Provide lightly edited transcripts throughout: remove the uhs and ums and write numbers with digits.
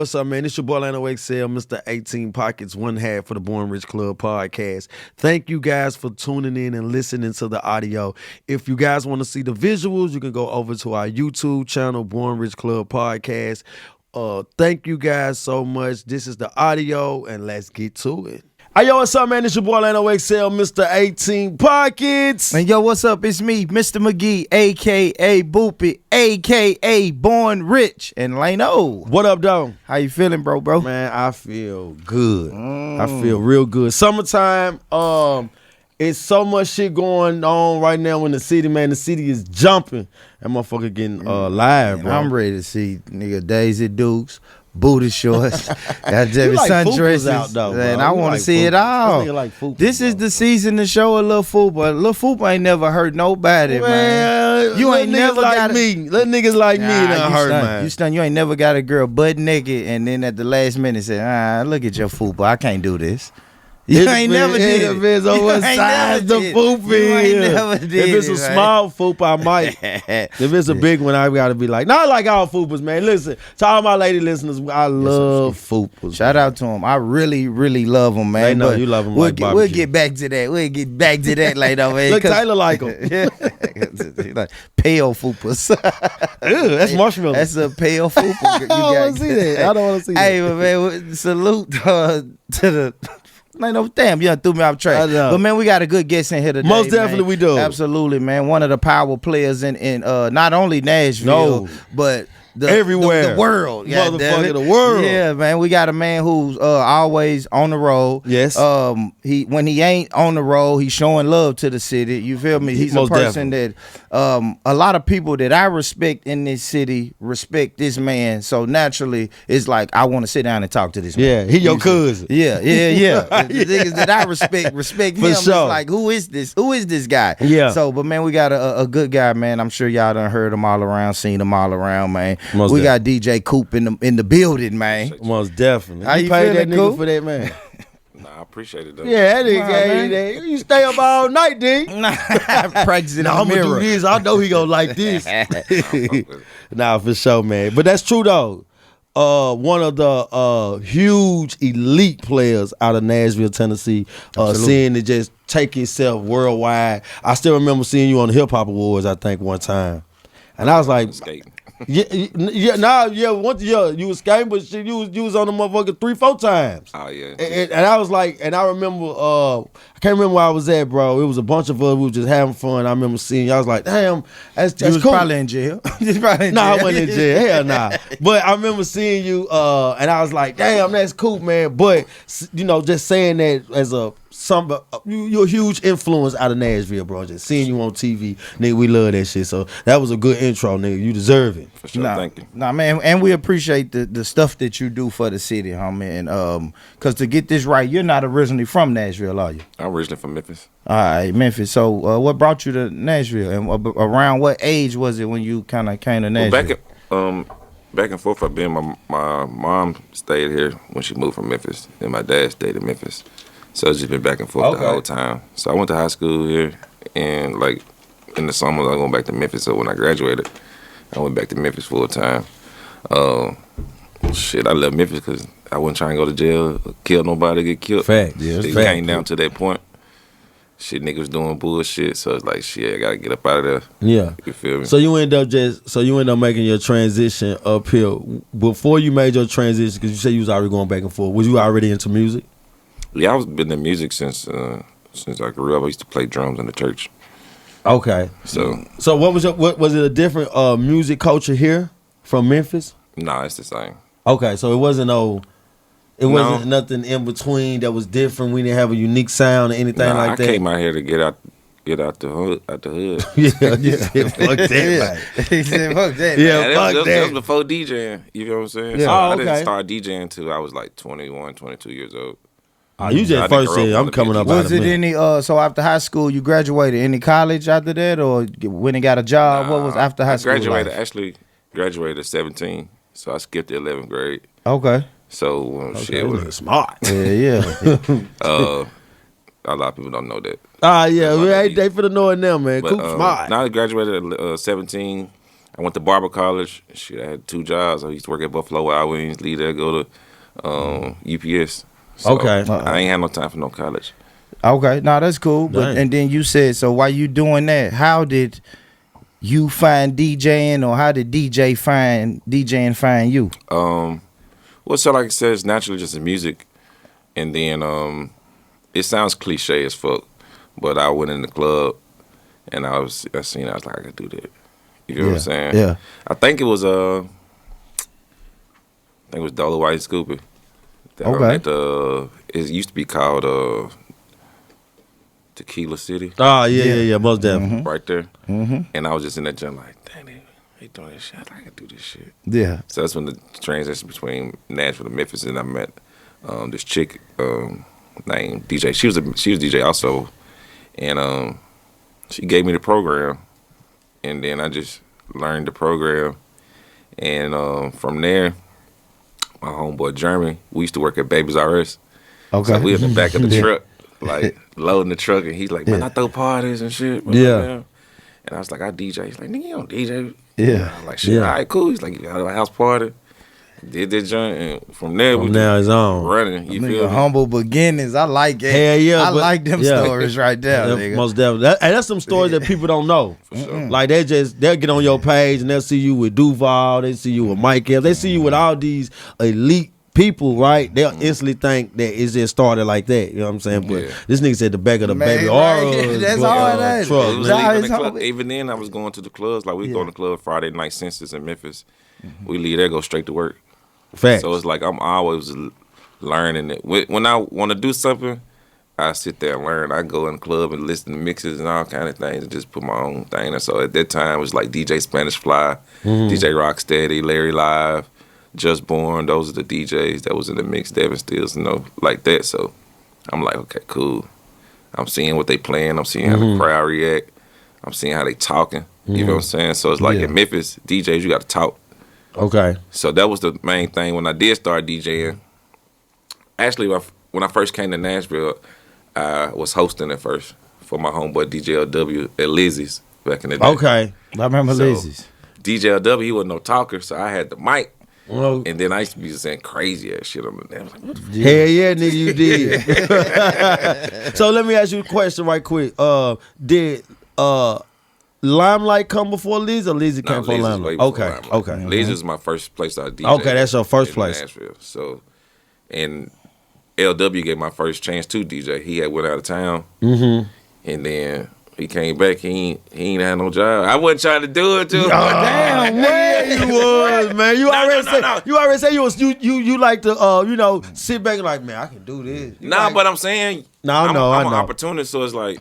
What's up, man? It's your boy Lano XL, Mr. 18 Pockets, one half for the Born Rich Club podcast. Thank you guys for tuning in and listening to the audio. If you guys want to see the visuals, you can go over to our YouTube channel, Born Rich Club podcast. Thank you guys so much. This is the audio, and let's get to it. Hey, yo, what's up, man? It's your boy Lano XL, Mr. 18 Pockets. And yo, what's up? It's me, Mr. McGee, a.k.a. Boopy, a.k.a. Born Rich, and Lano. What up, dog? How you feeling, bro? Man, I feel good. I feel real good. Summertime, it's so much shit going on right now in the city, man. The city is jumping. That motherfucker getting live, bro. I'm ready to see nigga Daisy Dukes, booty shorts, got You like sundresses fupas out, though, bro. and I You want to like see it fupas. all. This nigga like fupas, This is bro. the season to show a little fupa. Little fupa ain't never hurt nobody, man. You ain't never like got me. Little niggas like me done hurt, man. You stunned. You ain't never got a girl butt naked and then at the last minute say, look at your fupa. I can't do this. You ain't never did it. It depends on what size the fupa You ain't is. never did If it's a it, man. small fupa, I might. If it's a big one, I gotta be like, not like all fupas, man. Listen, to all my lady listeners, I love fupas. Shout out to him. I really, really love him, man. They know But you love him we'll like get, we'll barbecue. get back to that. We'll get back to that later, man. Look, Taylor like them. Like pale fupas. Ew, that's marshmallow. That's a pale fupa. I don't want to see that. I don't want to see that. Hey, but man, salute to the. Like, no, damn, you done threw me off track. I know. But man, we got a good guest in here today. Most definitely man. we do. Absolutely, man. One of the power players in not only Nashville, No. but Everywhere. the world. Motherfucker, goddammit. the world. Yeah, man. We got a man who's always on the road. Yes. When he ain't on the road, he's showing love to the city. You feel me? He's Most a person that a lot of people that I respect in this city respect this man. So naturally, it's like I want to sit down and talk to this man. Yeah, he your cousin. Yeah. The niggas that I respect For him. sure. It's like, who is this? Who is this guy? Yeah. So, but man, we got a good guy, man. I'm sure y'all done heard him all around, seen him all around, man. Most We got DJ Coop in the building, man. Most definitely. How you paid that feeling, nigga Coop? for that, man. Nah, I appreciate it though. Yeah, that nigga Nah, gave you man. that. You stay up all night, D. Practicing Nah, in the I'm gonna mirror. do this. I know he gonna like this. Fuck with it. Nah, for sure, man. But that's true though. One of the huge elite players out of Nashville, Tennessee, seeing it just take itself worldwide. I still remember seeing you on the Hip Hop Awards, I think, one time. And I was like, Skating. once you was skating, but shit, you was on the motherfucker 3-4 times. Oh yeah. And I was like, and I remember, I can't remember where I was at, bro. It was a bunch of us. We were just having fun. I remember seeing you. I was like, damn, that's You was cool. probably in jail. You was probably in Nah, I jail. wasn't in jail. Hell nah. But I remember seeing you, and I was like, damn, that's cool, man. But, just saying that as you're a huge influence out of Nashville, bro. Just seeing you on TV, nigga, we love that shit. So that was a good intro, nigga. You deserve it. For sure. Thank you. Nah, man, and we appreciate the stuff that you do for the city, homie. And cause to get this right, you're not originally from Nashville, are you? I'm originally from Memphis. All right, Memphis. So, what brought you to Nashville, and around what age was it when you kind of came to Nashville? Back and forth. I've been. My mom stayed here when she moved from Memphis, and my dad stayed in Memphis. So it's just been back and forth the whole time. So I went to high school here, and like in the summer I went back to Memphis. So when I graduated, I went back to Memphis full time. Shit, I left Memphis because I wasn't trying to go to jail, or kill nobody, get killed. Fact, yeah, It fact. came down to that point. Shit, niggas doing bullshit. So it's like, shit, I gotta get up out of there. Yeah. You feel me? So you end up making your transition uphill. Before you made your transition, because you said you was already going back and forth, was you already into music? Yeah, I've been in music since I grew up. I used to play drums in the church. Okay. So what was it a different music culture here from Memphis? nah, it's the same. Okay, so it wasn't nothing in between that was different. We didn't have a unique sound or anything Nah, like I that. came out here to get out the hood. yeah, fuck that, man. He said, "Fuck that." Yeah, that fuck was that. before DJing. You know what I'm saying? Yeah. So Oh, I okay. didn't start DJing until I was like 21, 22 years old. Oh, you I just didn't first grow up said on I'm the coming beach. up out Was of it Memphis. any? So after high school, you graduated. Any college after that, or went and got a job? What was after high school? I graduated. life? Actually, graduated at 17. So I skipped the 11th grade. Okay. So Okay, shit nigga was smart. Yeah. a lot of people don't know that. Ah, yeah, That's why they they finna know it now, man. But, Coop smart. now I graduated at 17. I went to barber college. Shit, I had 2 jobs. I used to work at Buffalo Wild Wings, leave there, go to UPS. So Okay. I ain't had no time for no college. Okay, no, that's cool. But Dang. and then you said, so while you doing that, how did you find DJing, or how did DJing find you? Well, so like I said, it's naturally just the music, and then it sounds cliche as fuck, but I went in the club and I seen I was like, I could do that. You know what I'm saying? Yeah. I think it was Dolo White and Scoopy. Okay. It used to be called Tequila City. Oh yeah, most definitely. Right there. Mm-hmm. And I was just in that gym like, dang, they doing this shit. I was like, I could do this shit. Yeah. So that's when the transition between Nashville and Memphis, and I met this chick named DJ. She was DJ also, and she gave me the program, and then I just learned the program, and from there, my homeboy Jeremy, we used to work at Babies R Us. Okay. So we in the back of the truck, like loading the truck, and he's like, man, I throw parties and shit. Yeah. And I was like, I DJ. He's like, nigga, you don't DJ. Yeah. I'm like, shit, Yeah. all right, cool. He's like, you got a house party. Did that joint, and from there, we Now just it's on. running. You feel me? Humble beginnings. I like it. Hell yeah, I but- like them yeah. stories right there, Yeah, nigga. most definitely. And that's some stories that people don't know. For sure. Like they'll get on your page and they'll see you with Duval, they see you with Mike Evans, they see you with all these elite people, right? They'll instantly think that it just started like that. You know what I'm saying? But Yeah. this nigga said the back of the Man, baby right. Aura That's all that is. It truck. was Nah, leaving it's the club. humble. Even then, I was going to the clubs. Like, we go to the club Friday night census in Memphis. We leave there, go straight to work. Facts. So it's like I'm always learning it. When I want to do something, I sit there and learn. I go in the club and listen to mixes and all kind of things and just put my own thing. And so at that time, it was like DJ Spanish Fly, DJ Rocksteady, Larry Live, Just Born. Those are the DJs that was in the mix. Devin Stills, like that. So I'm like, okay, cool. I'm seeing what they playing. I'm seeing how the crowd react. I'm seeing how they talking. You know what I'm saying? So it's like in Memphis, DJs, you got to talk. Okay. So that was the main thing when I did start DJing. Actually, when I first came to Nashville, I was hosting at first for my homeboy DJLW at Lizzie's back in the day. Okay. I remember So, Lizzie's. DJLW, he wasn't no talker, so I had the mic. Well, And then I used to be saying crazy ass shit on the damn. Like, what the hell yeah, nigga, you did. So let me ask you a question right quick. Did Limelight come before Liz, or Lizzie came before Lizzie's Limelight? way before Okay, Limelight. okay. Lizzie's was my first place I DJ. Okay, that's your first in place. Nashville. So, and LW gave my first chance to DJ. He had went out of town, and then he came back. He ain't had no job. I wasn't trying to do it too. Damn, where you was, man? You already said you already said you like to sit back and like, man, I can do this. You Nah, like- but I'm saying, No, I I'm know. an opportunist, so it's like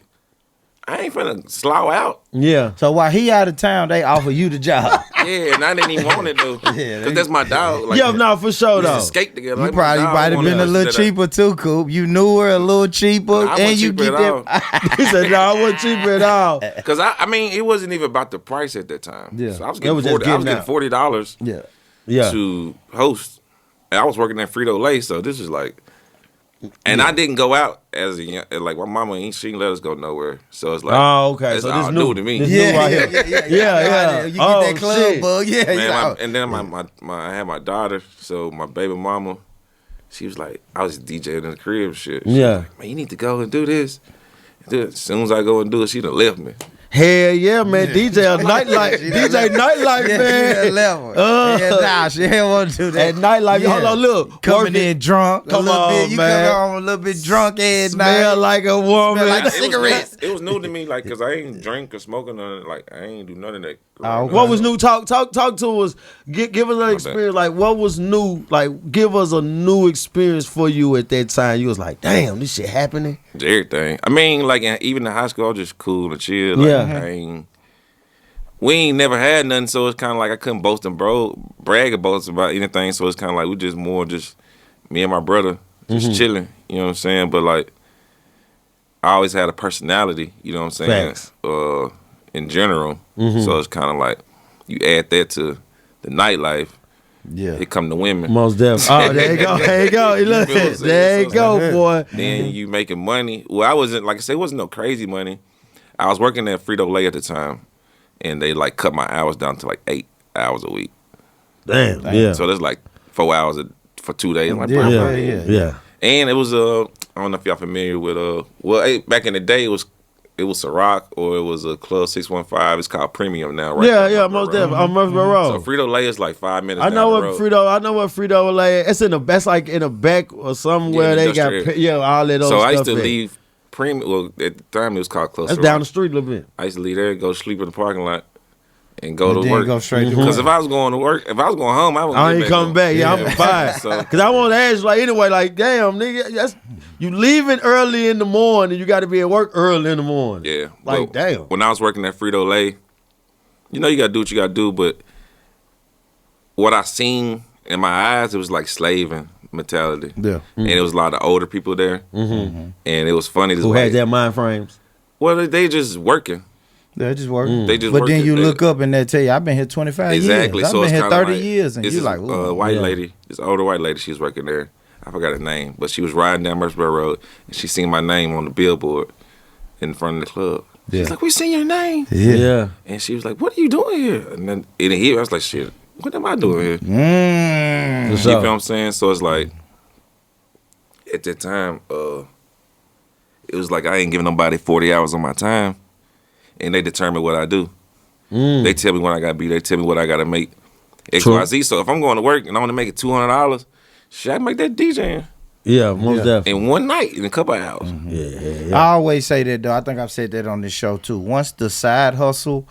I ain't finna slough out. Yeah. So while he out of town, they offer you the job. Yeah, and I didn't even want it though, because that's my dog. Like, Yeah, no, for sure we used though. to skate together. You Like, my probably dog might have wanted been a us little to- cheaper too, Coop. You knew her a little cheaper, I and wasn't you cheaper get at that. He said, no, I wasn't cheap at all. Cause I mean, it wasn't even about the price at that time. Yeah. So I was It getting was just I was getting getting out. $40 Yeah. Yeah. to host, and I was working at Frito Lay. So this is like, and I didn't go out as a young, like my mama. She didn't let us go nowhere. So it's like, Oh, okay. It's So all this new new to me. This Yeah, new right yeah, here. yeah. You get Oh, that club shit. bug. Yeah, Man, yeah. and then I had my daughter. So my baby mama, she was like, I was DJing in the crib and shit. She was Yeah. like, man, you need to go and do this. As soon as I go and do it, she done left me. Hell yeah, man. DJ Nightlife. DJ Nightlife, Yeah, man. level. Nah, she ain't want to do that. At Nightlife, hold on, look. Coming working, in drunk. Come a little on, bit. You man. come home a little bit drunk at smell night. like a woman. Smell like a It was cigarette. new- It was new to me, like, cause I ain't drink or smoking none. Like, I ain't do none of that. okay. What was new? Talk to us. Give us an experience. Like, what was new? Like, give us a new experience for you at that time. You was like, damn, this shit happening. Everything. I mean, like, even in high school, I was just cool and chill. Like, Yeah. We ain't never had nothing, so it's kind of like I couldn't boast and brag about anything. So it's kind of like we just me and my brother just chilling. You know what I'm saying? But like, I always had a personality. You know what I'm saying? Facts. In general, so it's kind of like you add that to the nightlife. Yeah. It come to women. Most definitely. Oh, there you go. There you go. Look, feel what I'm saying? there you go, boy. Then you making money. Well, I wasn't, like I said, it wasn't no crazy money. I was working at Frito Lay at the time, and they like cut my hours down to like 8 hours a week. Damn. Yeah. So there's like 4 hours for 2 days. I'm like, Yeah. And it was I don't know if y'all familiar with back in the day it was Ciroc or it was a Club 615. It's called Premium now, right? Yeah, most definitely. On Murfreesboro Road. So Frito-Lay is like 5 minutes. I know down what the road. I know what Frito-Lay. It's in the that's like in the back or somewhere they got all that. So stuff I used to at. leave Premium. Well, at the time it was called Club. That's Ciroc. down the street a little bit. I used to leave there, go sleep in the parking lot, and go to then work. go straight to Because work. if I was going to work, if I was going home, I ain't coming back. Yeah, I'm fine. So Cause I want to ask you, like, anyway, like, damn, nigga, that's you leaving early in the morning. You got to be at work early in the morning. yeah, Like, damn. When I was working at Frito-Lay, you got to do what you got to do, but what I seen in my eyes, it was like slaving mentality. Yeah. And it was a lot of older people there, and it was funny. Who had their mind frames? Well, they just working. They just working. They just But working. then you look up and they tell you, I've been here 25 Exactly. years. I've So been it's here kinda 30 like, years. And this you is like, a ooh. white yeah. lady, this older white lady, she was working there. I forgot her name, but she was riding down Murfreesboro Road and she seen my name on the billboard in front of the club. Yeah. She's like, we seen your name. Yeah. And she was like, what are you doing here? And then in here, I was like, shit, what am I doing here? Mm. You feel what I'm saying? So it's like, at that time, it was like I ain't giving nobody 40 hours on my time. And they determine what I do. They tell me when I gotta be. They tell me what I gotta make. XYZ. So if I'm going to work and I want to make it $200, shit, I can make that DJing Yeah, most definitely. in one night in a couple of hours. Yeah. I always say that, though. I think I've said that on this show, too. Once the side hustle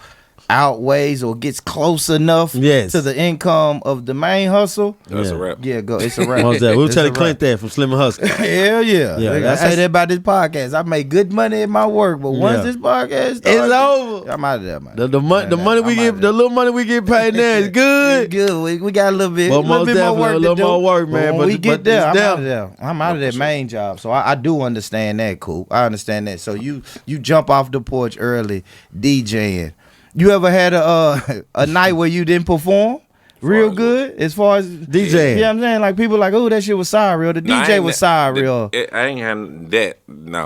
outweighs or gets close enough Yes. to the income of the main hustle, That's a wrap. yeah, go. It's a wrap. Most definitely. We'll It's tell a Clint that from Slim and Hustle. Hell yeah. Yeah, I that's- say that about this podcast. I make good money at my work, but once Yeah. this podcast It's starts, over. I'm out of there, man. The money we get, the little money we get paid now is good. Good. We got a little bit, Well, little most bit more definitely, work a little to do. more work, man, When but- we get but there, it's I'm there. out of there. I'm out of that main job. So I do understand that, Coop. I understand that. So you jump off the porch early, DJing. You ever had a night where you didn't perform real good as far as DJing? Yeah, I'm saying like people like, oh, that shit was sorry. The No, I DJ ain't was that- sorry. I ain't had that, no.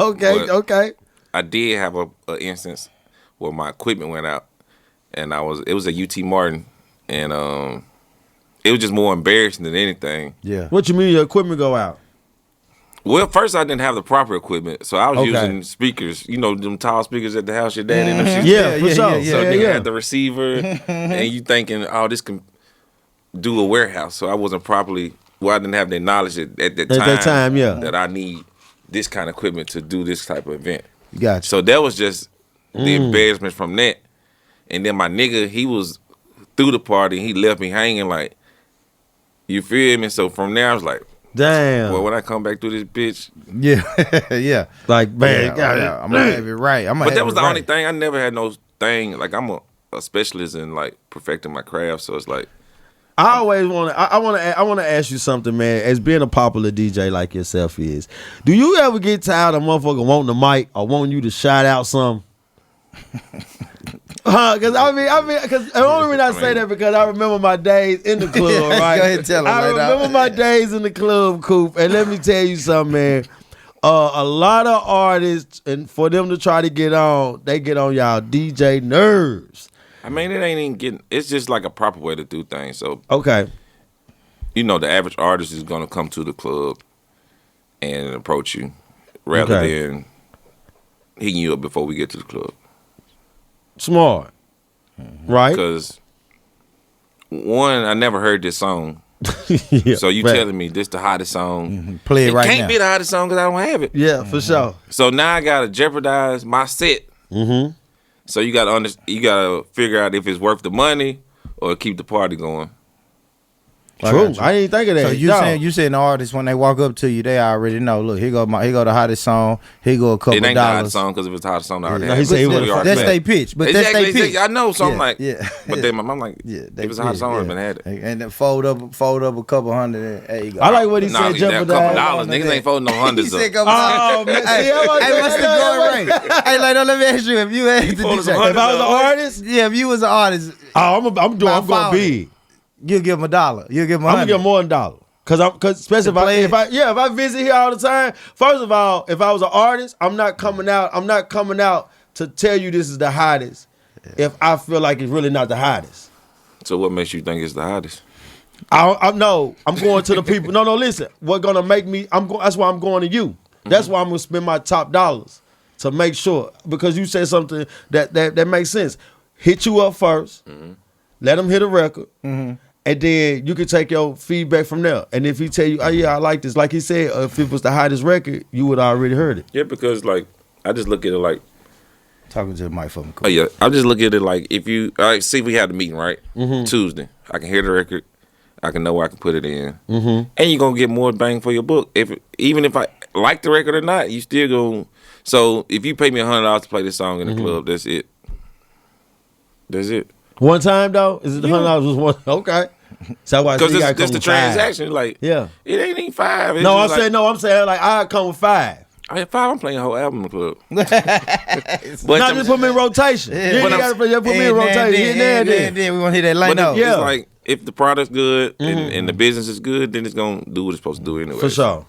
Okay. But I did have a instance where my equipment went out, and it was a UT Martin, and it was just more embarrassing than anything. Yeah. What you mean your equipment go out? Well, first I didn't have the proper equipment, so I was Okay. using speakers. You know, them tall speakers at the house your dad and them shit. Yeah, for sure. So they yeah. had the receiver, and you thinking, oh, this can do a warehouse. So I wasn't properly. Well, I didn't have the knowledge at that time. Yeah. That I need this kind of equipment to do this type of event. Gotcha. So that was just the embarrassment from that. And then my nigga, he was through the party. He left me hanging like, you feel me? So from there, I was like, Damn. well, when I come back through this bitch. Yeah. Yeah. Like, man, I'm gonna have it right. But that was the only thing. I never had no thing. Like, I'm a specialist in like perfecting my craft. So it's like, I always want to. I want to ask you something, man. As being a popular DJ like yourself is, do you ever get tired of motherfucker wanting the mic or wanting you to shout out something? Because because the only reason I say that because I remember my days in the club, right? Go ahead, tell 'em I right now. remember my days in the club, Coop, and let me tell you something, man. A lot of artists, and for them to try to get on, they get on y'all DJ nerves. I mean, it ain't even getting. It's just like a proper way to do things. So Okay. you know, the average artist is gonna come to the club and approach you rather Okay. than hitting you up before we get to the club. Smart. Right? Because one, I never heard this song. Yeah, So you right. telling me this the hottest song? Play it right can't now. be the hottest song because I don't have it. Yeah, for sure. So now I gotta jeopardize my set. Mm-hmm. So you gotta figure out if it's worth the money or keep the party going. True. I didn't think of that. So you saying the artists when they walk up to you, they already know. Look, here go the hottest song. Here go a couple It ain't the dollars. hottest song because if it's the hottest song, I already No, have he it. said he So would've we already That's met. they pitch, but Exactly, that's they pitch. exactly. I know. So I'm like, yeah. but then my mom like, Yeah, if it's a hot song, I've been had it. And then fold up a couple hundred. And, there you go. I like what he Nah, said. that couple Jeopardize. dollars, niggas ain't folding no He hundreds said up. couple Oh, man. Hey, See, I'm hey, what's the going rate? Hey, like, let me ask you. If you asked the Folding some DJ, hundreds If I was an up. artist, yeah, if you was an artist, I'm going $5. big. you'll give him $1. You'll give him I'm gonna give $100. more than $1. Cause especially if I visit here all the time. First of all, if I was an artist, I'm not coming out to tell you this is the hottest. if I feel like it's really not the hottest. So what makes you think it's the hottest? I no, I'm going to the people. No, listen. What's gonna make me? That's why I'm going to you. That's why I'm gonna spend my top dollars to make sure, because you said something that makes sense. Hit you up first, let him hit a record, and then you can take your feedback from there. And if he tell you, oh yeah, I like this, like he said, if it was the hottest record, you would already heard it. Yeah, because like I just look at it like. Talking to the mic for me. Oh yeah, I just look at it like if you see we had the meeting right Tuesday, I can hear the record, I can know where I can put it in, and you're gonna get more bang for your book. Even if I like the record or not, you still go. So if you pay me $100 to play this song in the club, that's it. That's it. One time though, is it $100 was one? Okay, so why? Because it's the transaction. Like yeah, it ain't even $5. It's no, I'm just like, saying no. I'm saying like I come with $5. I had $5. I'm playing a whole album in the club. But not just put me in rotation. Yeah, you gotta put me in rotation. Then we want to hear that line up. It's like if the product's good and the business is good, then it's gonna do what it's supposed to do anyway. For sure.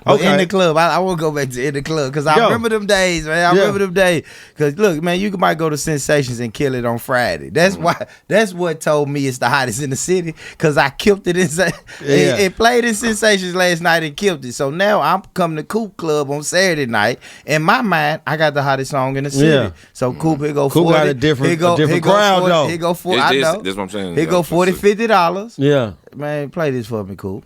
Okay. In the club, I will go back to in the club because I remember them days, man. I remember them days. Because look, man, you might go to Sensations and kill it on Friday. That's why. That's what told me it's the hottest in the city. Because I killed it it played in Sensations last night and killed it. So now I'm coming to Coop Club on Saturday night. In my mind, I got the hottest song in the city. Yeah. So Coop, here go 40. Coop got a different crowd though. Here go 40. I know. That's what I'm saying. Here go $40, $50. Yeah. Man, play this for me, Coop.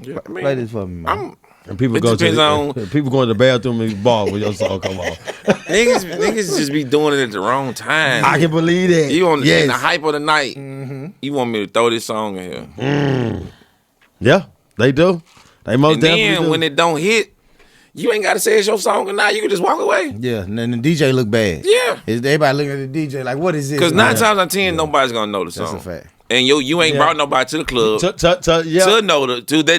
Yeah, I mean, play this for me, man. And people It go depends on- people go to the bathroom and ball when your song come on. niggas just be doing it at the wrong time. I can believe that. You in the hype of the night. You want me to throw this song in here? Yeah, they do. They most And definitely then do. when it don't hit, you ain't got to say it's your song or not. You can just walk away. Yeah, and then the DJ look bad. Yeah. Everybody looking at the DJ like, what is this? Because 9 times out of 10, nobody's gonna know the song. That's a fact. And you ain't brought nobody to the club to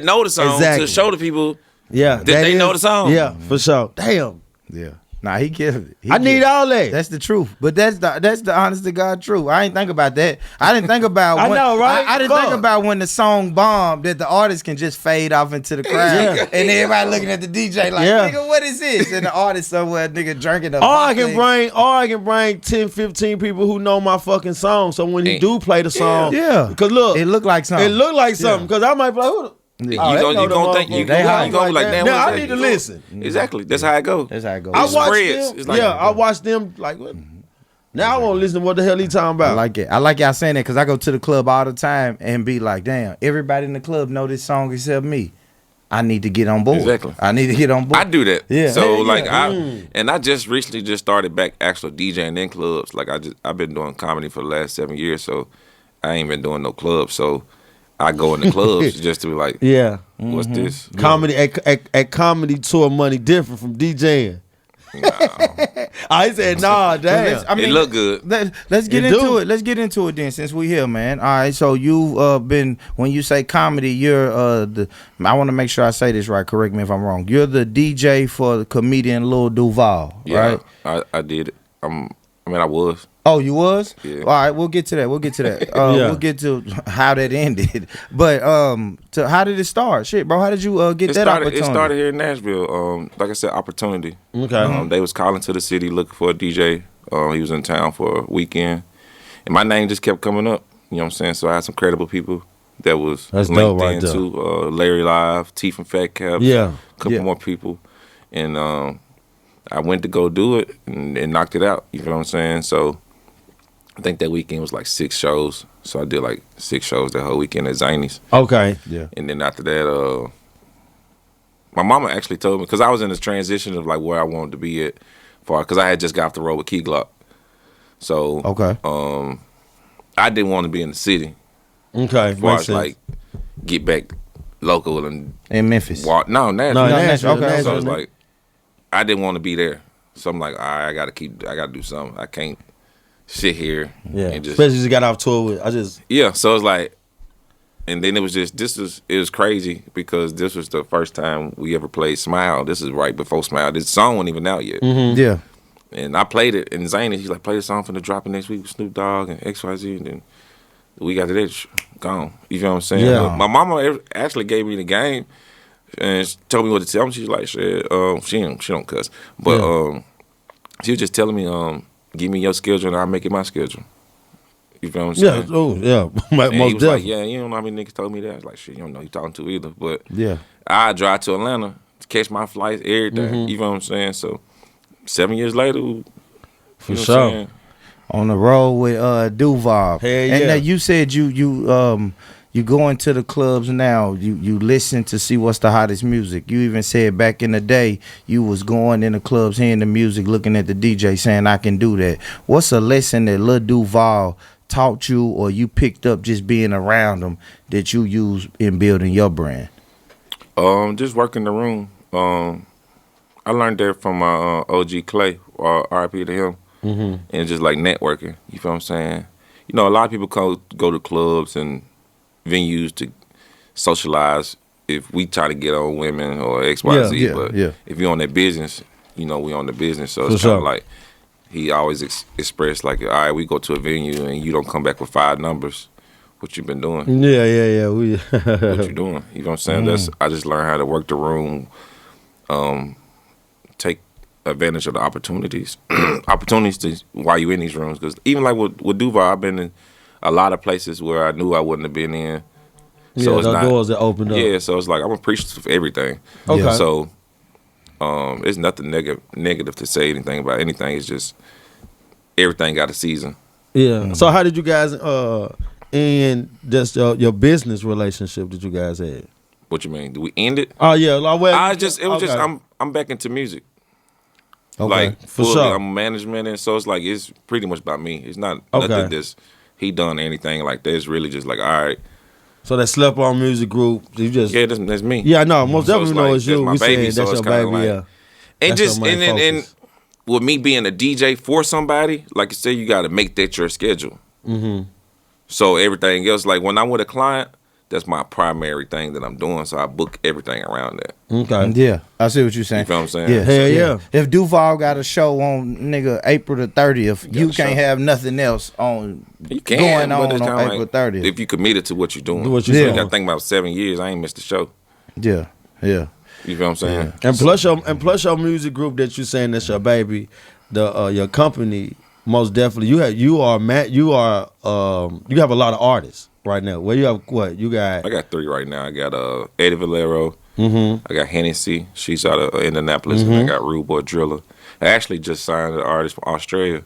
know the song, Exactly. to show the people that they know the song. Yeah, for sure. Damn. Yeah. Nah, he killed it. I need all that. That's the truth. But that's the honest to God truth. I ain't think about that. I didn't think about I know, right? I didn't think about when the song bombed that the artist can just fade off into the crowd. Yeah. And everybody looking at the DJ like, nigga, what is this? And the artist somewhere, nigga, drinking a Or I can bring 10, 15 people who know my fucking song. So when he do play the song, because look, it look like something. It look like something. Because I might be like, who the You gonna think you gonna be like, damn. Now I need to listen. Exactly. That's how it goes. That's how it goes. I watch spreads. them. It's like- I watch them like what? Now I want to listen to what the hell he talking about. I like it. I like y'all saying that because I go to the club all the time and be like, damn, everybody in the club know this song except me. I need to get on board. Exactly. I need to get on board. I do that. Yeah. So Yeah, like yeah. I just recently just started back actually DJing in clubs. Like I've been doing comedy for the last 7 years, so I ain't been doing no clubs. So I go in the clubs just to be like, what's this? Comedy at comedy tour money different from DJing. No. I said, nah, damn. It look good. Let's get into it. Let's get into it then, since we here, man. All right. So you've been, when you say comedy, you're I want to make sure I say this right. Correct me if I'm wrong. You're the DJ for the comedian Lil Duval, right? I did it. I was. Oh, you was? Yeah. All right, we'll get to that. We'll get to how that ended. But how did it start? Shit, bro, how did you get that opportunity? It started here in Nashville. Like I said, opportunity. Okay. They was calling to the city looking for a DJ. He was in town for a weekend. And my name just kept coming up. You know what I'm saying? So I had some credible people that was linked into Larry Live, T from Fat Cap. Yeah. A couple more people. And I went to go do it and knocked it out. You know what I'm saying? So I think that weekend was like 6 shows. So I did like 6 shows that whole weekend at Zany's. Okay. Yeah. And then after that, my mama actually told me, because I was in this transition of like where I wanted to be at, because I had just got off the road with Key Glock. So I didn't want to be in the city. Okay. As far as like get back local and in Memphis. Nashville. Okay. So it's like I didn't want to be there. So I'm like, all right, I gotta do something. I can't sit here. Yeah. And just, especially you got off tour with so it's like, and then it was crazy because this was the first time we ever played Smile. This is right before Smile. This song wasn't even out yet. Mm-hmm. Yeah. And I played it, and Zany, he's like, play the song for the dropping next week with Snoop Dogg and XYZ, and then we got it gone. You feel what I'm saying? Yeah. But my mama actually gave me the game and she told me what to tell me. She's like, shit, she don't cuss. But she was just telling me, give me your schedule and I'll make it my schedule. You feel what I'm saying? Yeah, oh yeah, And most he was like, definitely. yeah, you don't know how many niggas told me that. I was like, shit, you don't know who you talking to either. But Yeah. I drive to Atlanta to catch my flights, everything. You feel what I'm saying? So 7 years later, For you know sure. what I'm saying? On the road with Duval. Hell And yeah. now you said you go into the clubs now. You listen to see what's the hottest music. You even said back in the day you was going in the clubs, hearing the music, looking at the DJ, saying I can do that. What's a lesson that Lil Duval taught you, or you picked up just being around him, that you use in building your brand? Just working the room. I learned that from my OG Clay, RIP to him, and just like networking. You feel what I'm saying? You know, a lot of people go to clubs and venues to socialize. If we try to get on women or X, Y, Z, but if you're on that business, you know, we on the business. So it's kind of like he always expressed like, all right, we go to a venue and you don't come back with 5 numbers. What you been doing? Yeah. What you doing? You know what I'm saying? I just learned how to work the room, take advantage of the opportunities to while you in these rooms. Because even like with Duval, I've been in a lot of places where I knew I wouldn't have been in. So it's the not, doors that opened up. Yeah, so it's like I'm appreciative of everything. Okay. So there's nothing negative to say anything about anything. It's just everything got a season. Yeah. So how did you guys end just your business relationship that you guys had? What you mean? Do we end it? Oh yeah. Well, It was just I'm back into music. Okay. Like For fully, sure. I'm management, and so it's like it's pretty much about me. It's not Okay. nothing that's he done anything like that. It's really just like, all right, So that Slept On Music Group, you just yeah, that's me. Yeah, I know. Most So definitely it's know like, it's you. that's my We baby, saying so that's it's your kinda baby, like- yeah. And That's just your main and focus. with me being a DJ for somebody, like you say, you got to make that your schedule. Mm-hmm. So everything else, like when I'm with a client, that's my primary thing that I'm doing. So I book everything around that. Okay. Yeah, I see what you're saying. You feel what I'm saying? Yeah, Hell yeah. If Duval got a show on nigga April the 30th, you a can't show. have nothing else on You can, going but on it's kinda April like, 30th. if you committed to what you're doing. Do what you you doing. got to think about 7 years. I ain't missed the show. Yeah. You feel what I'm saying? And plus your music group that you saying that's your baby, your company, most definitely you have you have a lot of artists right now. Where you have what? You got I got 3 right now. I got Eddie Valero. Mm-hmm. I got Hennessy. She's out of Indianapolis. And I got Rude Boy Driller. I actually just signed an artist from Australia.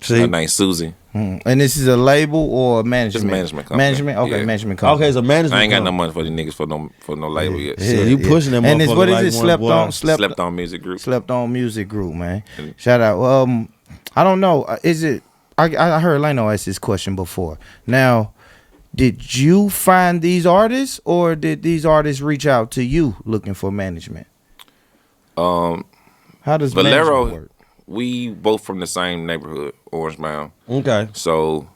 See? Her name's Susie. And this is a label or management? Just management company. Management? Okay, Yeah. management company. Okay, so management. I ain't got no company. money for these niggas for no label yet. So you pushing them And it's what motherfucker is it? like one boy. Slept on music group. Slept On Music Group, man. Shout out. I don't know. Is it? I heard Leno ask this question before. Now, did you find these artists, or did these artists reach out to you looking for management? How does Valero, management work? we both from the same neighborhood, Orange Mound. Okay. So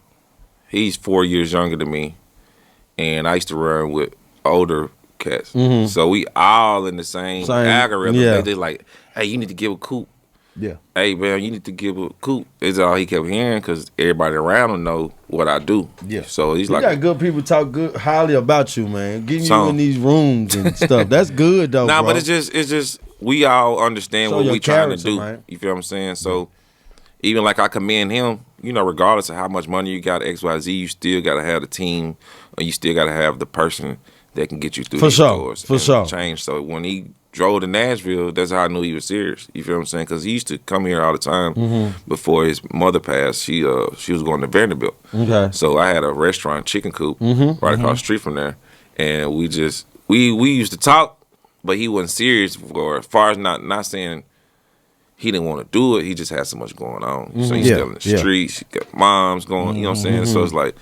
he's 4 years younger than me, and I used to run with older cats. So we all in the same algorithm. yeah. They just like, hey, you need to give a Coop. Yeah. Hey, man, you need to give a Coop. Is all he kept hearing because everybody around him know what I do. Yeah. So he's You like, got good people talk good highly about you, man. Getting you Some. in these rooms and stuff. That's good though. nah, bro. but it's just we all understand Show what your we trying to character, do. man. You feel what I'm saying? So even like I commend him, you know, regardless of how much money you got, XYZ, you still got to have the team, or you still got to have the person that can get you through these doors. For and sure. Change. So when he drove to Nashville, that's how I knew he was serious. You feel what I'm saying? Because he used to come here all the time before his mother passed. She was going to Vanderbilt. Okay. So I had a restaurant, Chicken Coop, right across the street from there, and we used to talk, but he wasn't serious for as far as not saying he didn't want to do it. He just had so much going on. So he's still in the streets. He got moms going. You know what I'm saying? So it's like,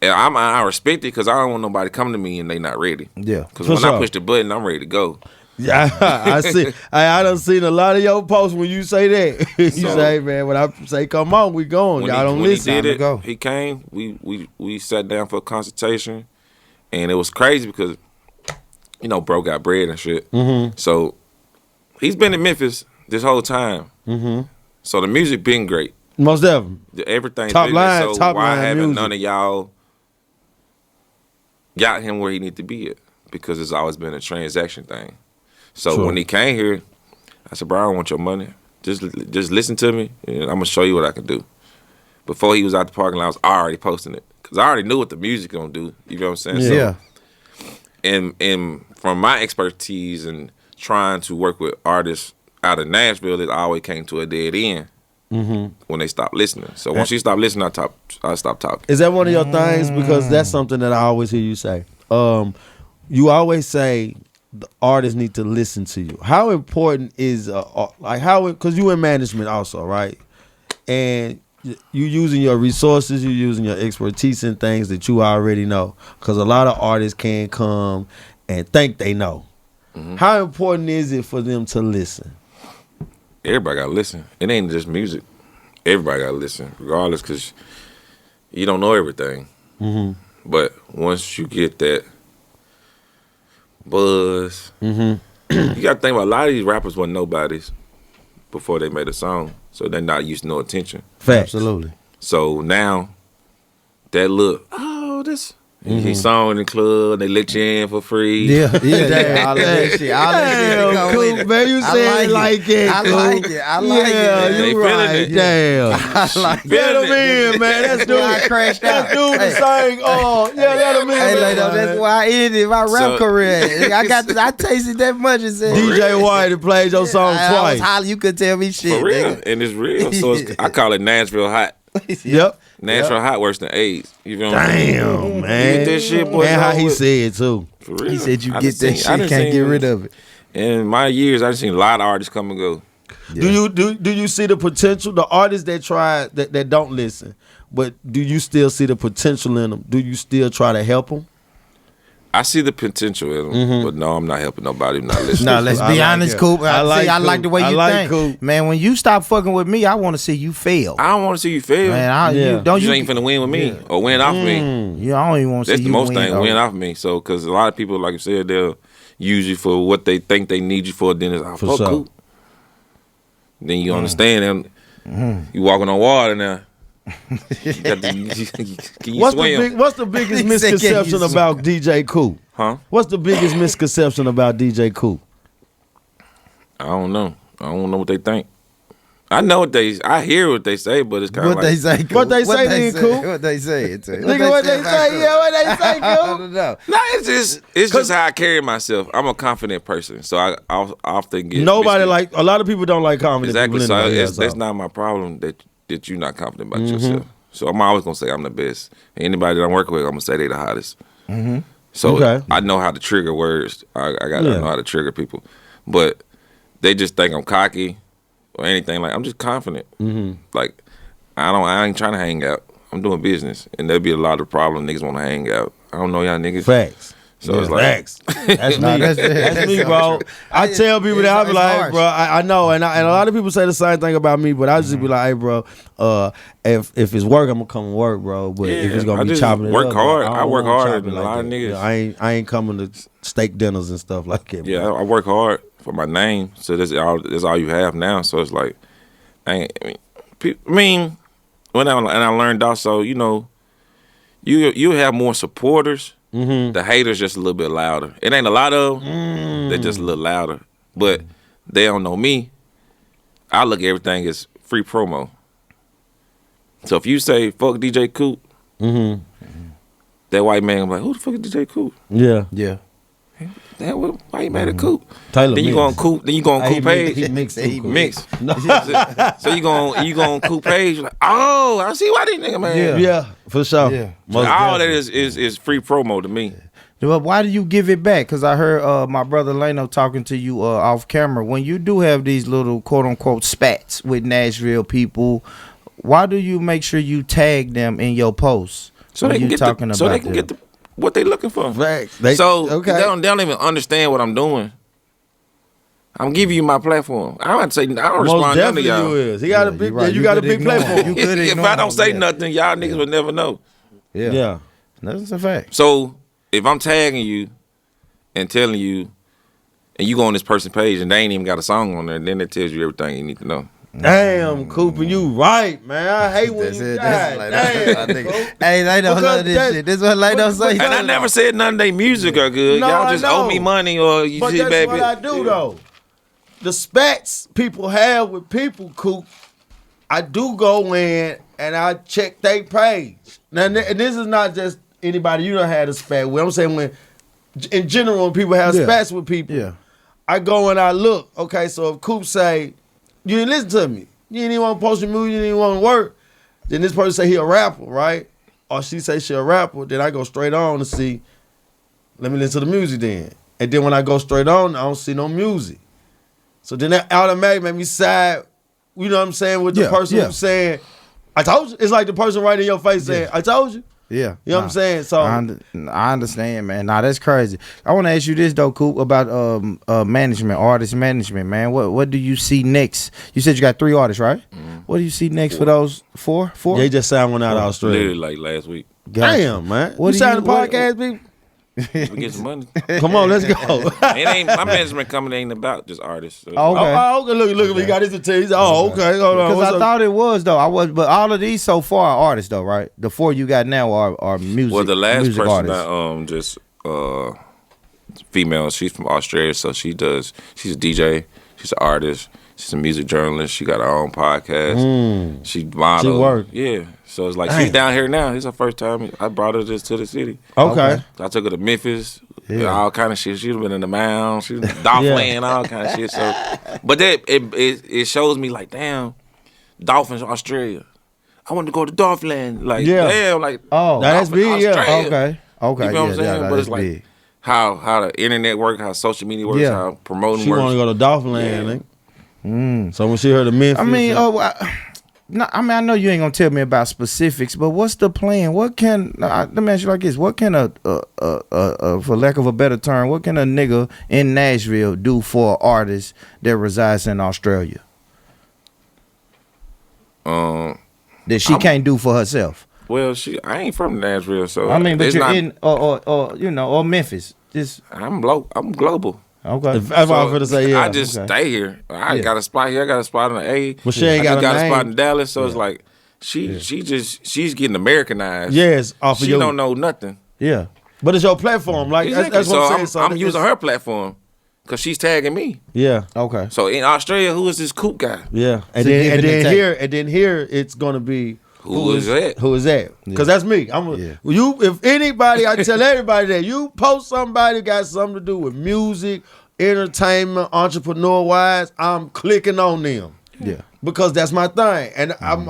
and I respect it because I don't want nobody coming to me and they not ready. Yeah. Because For when sure. I push the button, I'm ready to go. Yeah, I see. I done seen a lot of your posts when you say that. You So- say, man, when I say come on, we going. When Y'all don't when listen. he did go. it, he came. We sat down for a consultation, and it was crazy because, you know, bro got bread and shit. So he's been in Memphis this whole time. So the music been great. Most definitely. Everything's Top been line- great. So top why line haven't music. none of y'all got him where he need to be at? Because it's always been a transaction thing. So True. when he came here, I said, bro, I don't want your money. just listen to me, and I'm gonna show you what I can do. Before he was out the parking lot, I was already posting it because I already knew what the music gonna do. You know what I'm saying? Yeah. So, and from my expertise and trying to work with artists out of Nashville, it always came to a dead end when they stopped listening. So once you stop listening, I stopped talking. Is that one of your things? Because that's something that I always hear you say. You always say the artists need to listen to you. How important is because you in management also, right? And you using your resources, you using your expertise in things that you already know. Because a lot of artists can come and think they know. How important is it for them to listen? Everybody gotta listen. It ain't just music. Everybody gotta listen, regardless, because you don't know everything. But once you get that buzz, you gotta think about a lot of these rappers weren't nobodies before they made a song, so they're not used to no attention. Facts. Absolutely. So now that look, this. He song in the club, they let you in for free. Yeah. All that shit. All that shit. Coop, man, you said like it. I like it. I like yeah, it. you feeling right. it. Damn. I like Let it. him in, man. That's dude. I crashed out. That's dude the same. Oh, yeah, let him in. Hey, man. that's why I ended my rap career. I tasted that much and said, DJ White that played your song I was twice. hollering, you could tell me shit. For real, nigga. and it's real. So I call it Nashville hot. Yep. Nashville hot worse than AIDS. You feel what I'm Damn, saying? man. You get that shit, boy. And how it's he over said too. For real. He said you I get done that seen- I shit, done can't get seen- rid of it. In my years, I done seen a lot of artists come and go. Yeah. Do you see the potential? The artists that try that don't listen, but do you still see the potential in them? Do you still try to help them? I see the potential in them, but no, I'm not helping nobody. I'm not listening. No, let's I be like honest, it. Coop. I like I like Coop. the way I you like think. Coop. Man, when you stop fucking with me, I want to see you fail. I don't want to see you fail. Man, Yeah. you you ain't finna win with me or win off me. Yeah, I don't even want to see That's you the most win. thing, though. win off me. So, because a lot of people, like you said, they'll use you for what they think they need you for. Then it's For fuck sure. Coop. Then you understand them. You walking on water now. You got the, can you swim? What's the biggest He said, "Can you misconception swim?" about DJ Coop? Huh? What's the biggest misconception about DJ Coop? I don't know. I don't know what they think. I know I hear what they say, but it's kind of What like they say, Coop? What they say then, Coop? What they say? Nigga, what they say? Yeah, what they say, I Coop? don't know. No, it's just how I carry myself. I'm a confident person, so I often get Nobody misconceived. a lot of people don't like confident Exactly. people So anyway, that's not my problem that you're not confident about yourself. So I'm always gonna say I'm the best. Anybody that I'm working with, I'm gonna say they the hottest. So Okay. I know how to trigger words. I know how to trigger people, but they just think I'm cocky or anything. Like I'm just confident. Like I ain't trying to hang out. I'm doing business, and there'll be a lot of problems. Niggas want to hang out. I don't know y'all niggas. Facts. So it's like Facts. That's me. That's me, so bro. true. I tell people that I be It's like, harsh. bro, I know, and a lot of people say the same thing about me, but I just be like, hey, bro, if it's work, I'm gonna come and work, bro. But if it's I gonna be just chopping it work up, hard. don't I work wanna harder chop it than a lot of that. niggas. I ain't coming to steak dinners and stuff like that. Bro. Yeah, I work hard for my name, so that's all you have now. So it's like, when I learned also, you have more supporters. The haters just a little bit louder. It ain't a lot of them. They're just a little louder, but they don't know me. I look at everything as free promo. So if you say fuck DJ Coop, that white man gonna be like, who the fuck is DJ Coop? Yeah. Damn, why you mad at Coop? Taylor Then you mix. go on Coop. Then you go on Coop page. He mixed too, He Coop. Mix. So you go on Coop page. Like, oh, I see why these nigga man. Yeah, for sure. Yeah. Most All that definitely. is free promo to me. Well, why do you give it back? Because I heard my brother Leno talking to you off camera. When you do have these little quote unquote spats with Nashville people, why do you make sure you tag them in your posts? So they can get what they looking for. Facts. They don't okay. even understand what I'm doing. I'm giving you my platform. I don't say I don't Most respond to none of definitely y'all. you is. He got a big. you right. You You got a could big ignore platform. him. You could If ignore I don't him, say yeah. nothing, y'all niggas would never know. Yeah. That's a fact. So if I'm tagging you and telling you, and you go on this person's page and they ain't even got a song on there, then it tells you everything you need to know. Damn, Cooper, you right, man. I hate when That's you it. God That's like damn, I think. Coop. Hey, Leno Because love this that- shit. This is what Leno say. And I never said none of their music are good. No, Y'all I just know. owe me money or you But see, that's baby. what I do, though. the spats people have with people, Coop, I do go in and I check their page. Now, and this is not just anybody you done had a spat with. I'm saying when, in general, when people have spats with people, I go and I look. Okay, so if Coop say, you didn't listen to me, you didn't even want to post your music, you didn't even want to work, then this person say he a rapper, right? Or she say she a rapper, then I go straight on to see, let me listen to the music then. And then when I go straight on, I don't see no music. So then that automatically make me side, you know what I'm saying, with the person who's saying, I told you. It's like the person right in your face saying, I told you. Yeah. You know what I'm saying? So I understand, man. Nah, that's crazy. I want to ask you this though, Coop, about management, artist management, man. What do you see next? You said you got 3 artists, right? What do you see next for those 4? They just signed one out of Australia. Literally like last week. Damn, man. What you signed the podcast, people? We get some money. Come on, let's go. It ain't my management company ain't about just artists. So Okay. Oh, okay. Look at me. He got his attention. Oh, okay. Hold on. Because I thought it was though. But all of these so far are artists though, right? The 4 you got now are music. Well, the last music person artists. that female, she's from Australia, so she's a DJ, she's an artist, she's a music journalist, she got her own podcast. She model. She work. Yeah. So it's like she's down here now. It's her first time. I brought her just to the city. Okay. I took her to Memphis, all kind of shit. She's been in the mound, she's Dolphin, all kind of shit. So, but that it shows me like, damn, Dolphins, Australia. I want to go to Dolphin. Like, damn, like, that's big. Okay. You know what I'm saying? But it's like big. how the internet works, how social media works, how promoting She works. want to go to Dolphin Land. So when she heard of Memphis, I know you ain't gonna tell me about specifics, but what's the plan? What can let me ask you like this? What can a for lack of a better term, what can a nigga in Nashville do for an artist that resides in Australia that she can't do for herself? Well, I ain't from Nashville, so I mean, but it's you're not, in or Memphis. I'm global. Okay. That's what I was going to say. Yeah, I just stay here. I got a spot here. I got a spot in the A. But she ain't got a name. spot in Dallas. So it's like she's getting Americanized. Yes, off of she don't know nothing. Yeah. But it's your platform. Like Exactly. that's what I'm saying. So I'm using her platform because she's tagging me. Yeah. Okay. So in Australia, who is this Coop guy? Yeah. And So give it and then here it's gonna be Who is that? Who is that? Because that's me. If anybody, I tell everybody that you post somebody got something to do with music, entertainment, entrepreneur wise, I'm clicking on them. Yeah. Because that's my thing. And I'm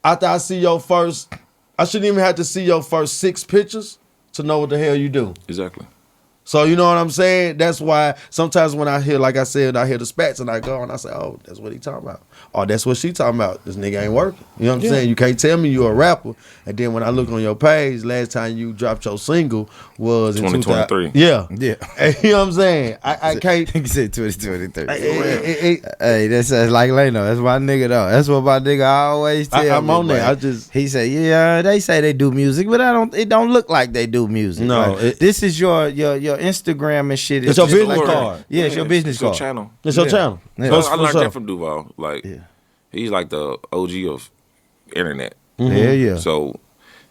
after I see your first, I shouldn't even have to see your first 6 pictures to know what the hell you do. Exactly. So you know what I'm saying? That's why sometimes when I hear, like I said, I hear the spats and I go and I say, oh, that's what he talking about. Or that's what she talking about. This nigga ain't working. You know what I'm saying? You can't tell me you a rapper. And then when I look on your page, last time you dropped your single was in 2023. Yeah. Yeah. You know what I'm saying? I can't. He said 2023. Hey, that's like Leno. That's my nigga though. That's what my nigga always tell me. I'm on there. He said, yeah, they say they do music, but it don't look like they do music. No. Like, this is your Instagram and shit. It's your business like card. Yeah, it's your business card. Channel. It's your channel. Yeah. I learned that from Duval. Like, he's like the OG of internet. Yeah, yeah. So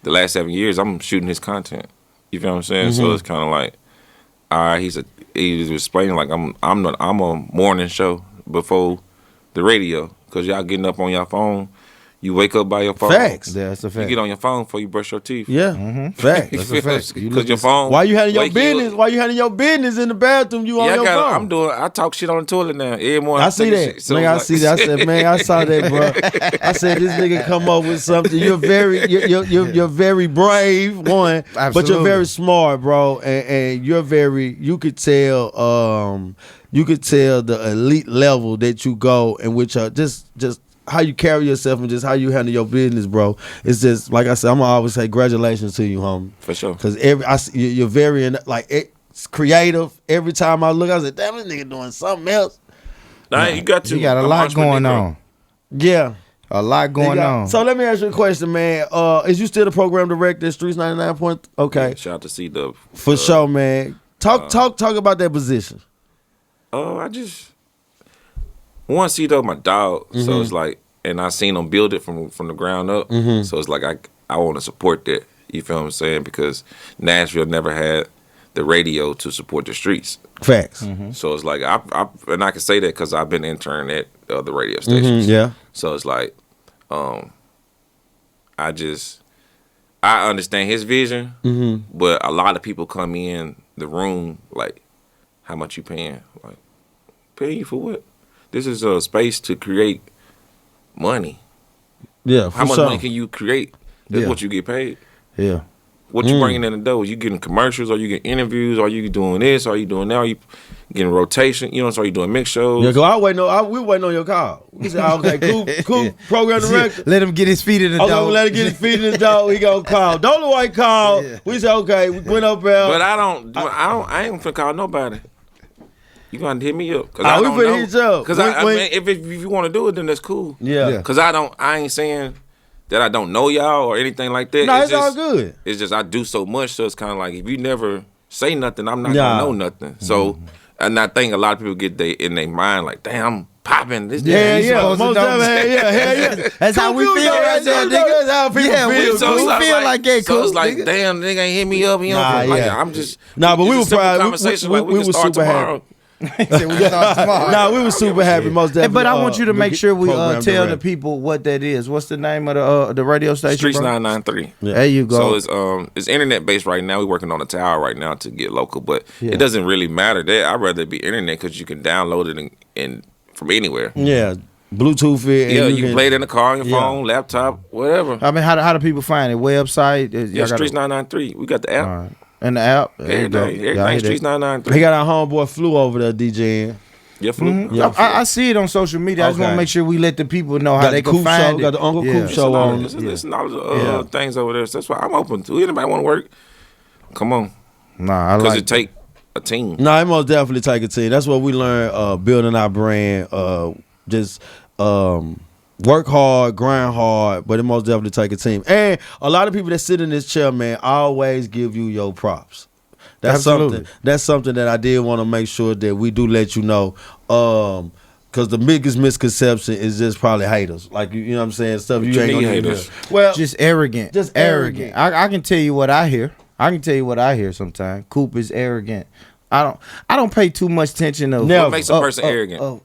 the last 7 years, I'm shooting his content. You feel what I'm saying? So it's kind of like, all right, he was explaining like I'm a morning show before the radio because y'all getting up on your phone. You wake up by your phone. Facts. Yeah, that's a fact. You get on your phone before you brush your teeth. Yeah. Facts. That's a fact. Because your phone. Why you handling your wake business? Why you handling your business in the bathroom? You on your phone? I talk shit on the toilet now. Every morning I see that. shit. So man, I see that. I said, man, I saw that, bro. I said, this nigga come up with something. You're very brave, one, but you're very smart, bro. And you're very, you could tell the elite level that you go and which are just how you carry yourself and just how you handle your business, bro. It's just like I said. I'm gonna always say congratulations to you, homie. For sure. Because you're very it's creative. Every time I look, I say, damn, this nigga doing something else. Nah, you got a lot going on. Yeah, a lot going on. So let me ask you a question, man. Is you still the program director at Streets 99 Okay. Yeah, shout out to C-Dub. For sure, man. Talk about that position. I just want C-Dub my dog, so it's like, and I seen him build it from the ground up. So it's like I want to support that. You feel what I'm saying? Because Nashville never had the radio to support the streets. Facts. So it's like I can say that because I've been intern at the radio stations. Yeah. So it's like, I understand his vision, but a lot of people come in the room like, how much you paying? Like, pay you for what? This is a space to create money. Yeah. How much money can you create? That's what you get paid. Yeah. What you bringing in the door? You getting commercials, or you getting interviews, or you doing this, or you doing that, or you getting rotation, you know, so you doing mix shows. Yeah, cause we waiting on your call. We said, okay, Coop, program director. Let him get his feet in the Okay, door. we let him get his feet in the door. He gonna call. Don't know why he called. Yeah. We said, okay, we went up there. But I ain't finna call nobody. You gonna hit me up? Cause we I don't finna know. hit you up. Cause I mean, if you want to do it, then that's cool. Yeah. Cause I ain't saying that I don't know y'all or anything like that. No, it's all good. It's just I do so much, so it's kind of like if you never say nothing, I'm not gonna know nothing. So, and I think a lot of people get in their mind like, damn, I'm popping this. Yeah, most definitely. Yeah. That's how we feel right there, nigga. That's how people feel. So we it's feel like that, So it's Coop, like, nigga. damn, nigga ain't hit me up. You know, Nah, like, yeah. I'm just Nah, but we it's were a simple proud. conversation. We like we can was start super happy. tomorrow. We start tomorrow. Nah, we were super happy, most definitely. But I want you to make sure we program tell the director. people what that is. What's the name of the radio station? Streets bro? 993. There you go. So it's internet based right now. We're working on a tower right now to get local, but it doesn't really matter that. I'd rather it be internet because you can download it and from anywhere. Yeah, Bluetooth it. Yeah, and you can play it in the car, on your phone, laptop, whatever. I mean, how do people find it? Website? Yeah, Streets 993. We got the app. All right. And the app? There you go. Everything Y'all hear Streets that? 993. He got our homeboy Flu over there DJing. Yeah, Flu. Yeah, I see it on social media. I just want to Okay. make sure we let the people know how Got they the can Coop find show, it. got the Uncle Coop It's show a lot on. of, it's a lot of things over there. So that's why I'm open to anybody want to work. Come on, Nah, I because like it take a team. No, it most definitely take a team. That's what we learned building our brand. Just work hard, grind hard, but it most definitely take a team. And a lot of people that sit in this chair, man, always give you your props. That's Absolutely. something that I did want to make sure that we do let you know. Because the biggest misconception is just probably haters. Like, you know what I'm saying? Stuff you ain't need gonna haters. hear. Well, just arrogant. Just arrogant. I can tell you what I hear. Sometimes. Coop is arrogant. I don't pay too much attention of Never. What makes a person arrogant?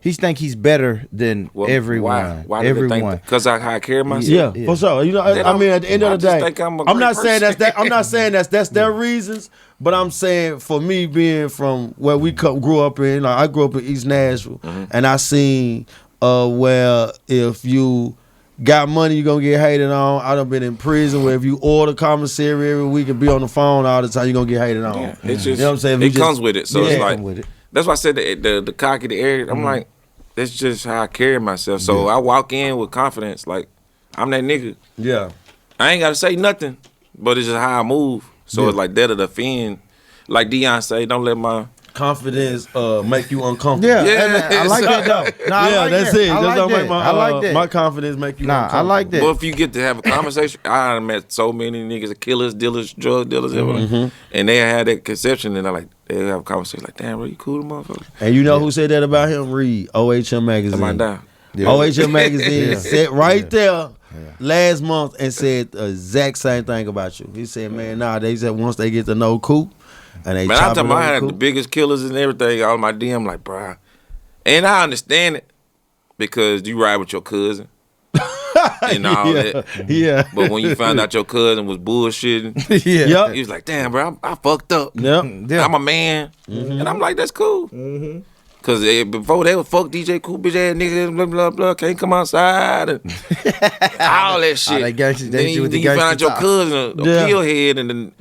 He think he's better than Well, everyone. Why do they think? Because how I carry myself. yeah, for sure. You know, They I mean, don't- at the end of I the just day, think I'm a I'm great not saying person. that's that. I'm not saying that's their reasons, but I'm saying for me being from where we grew up in, like I grew up in East Nashville, and I seen where if you got money, you're gonna get hated on. I done been in prison where if you order commissary every week and be on the phone all the time, you're gonna get hated on. Yeah, it's just, you know what I'm saying? If it you comes just- with it. So Yeah. it's like Come with it. that's why I said the cocky, the arrogant. I'm like, that's just how I carry myself. So I walk in with confidence, like I'm that nigga. Yeah. I ain't gotta say nothing, but it's just how I move. So it's like that of the offend. Like Deion say, don't let my Confidence make you uncomfortable. Yeah, Yeah, and I like that though. Nah, I Yeah, like that's that. it. I Just like don't that. make my I like that. my confidence make you Nah, I uncomfortable. like that. Well, if you get to have a conversation, I done met so many niggas, killers, dealers, drug dealers, and they had that conception, and they have a conversation like, damn, bro, you cool, motherfucker? And you know who said that about him? Read OHM magazine. Am I down? OHM magazine said right there last month and said the exact same thing about you. He said, man, they said once they get to know Coop and they Man, I'm chop it talking about I up had with the Coop. biggest killers and everything. All my DM, like, bruh. And I understand it because you ride with your cousin and all that. Yeah. But when you found out your cousin was bullshitting, yeah. Yep. you was like, damn, bro, I fucked up. Yep. Yeah. I'm a man. And I'm like, that's cool. Because before they would fuck DJ Coop, bitch ass niggas, blah, blah, blah, can't come outside and all that shit. that gangsta- then shit you, with the then you found out gangsta your talk. cousin, a Yeah. pillhead, and then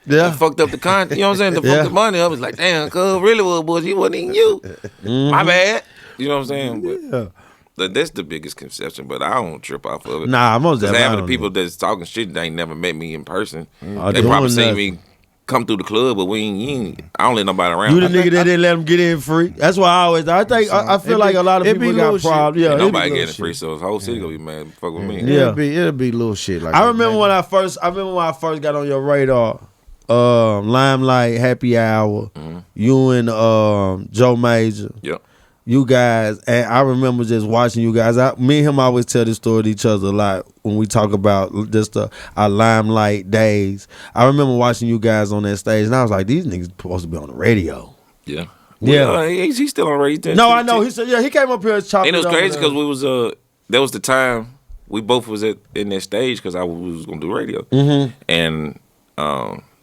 Yeah. fucked up the content. You know what I'm saying? To Yeah. fuck the money up. It's like, damn, cuz really was bullshit. He wasn't even you. My bad. You know what I'm saying? But that's the biggest conception. But I don't trip off of it. Nah, most Because definitely. half I of the don't people know. that's talking shit, they ain't never met me in person. Are They doing probably seen nothing. me come through the club, but I don't let nobody around. You the nigga that didn't let them get in free. That's why I feel like a lot of it be people got little shit. problems. Yeah, Ain't it be nobody little getting free, so the whole city gonna be mad. Fuck with me. Yeah. It'll be little shit like I that. remember when I first got on your radar. Limelight, Happy Hour, you and Joe Major. Yep. you guys, and I remember just watching you guys. Me and him always tell this story to each other a lot when we talk about just our limelight days. I remember watching you guys on that stage, and I was like, these niggas supposed to be on the radio. Yeah. Yeah. Well, he's still on radio. No, I know. He said, he came up here and chopped And it was up crazy there. because we was that was the time we both was in that stage because I was gonna do radio, and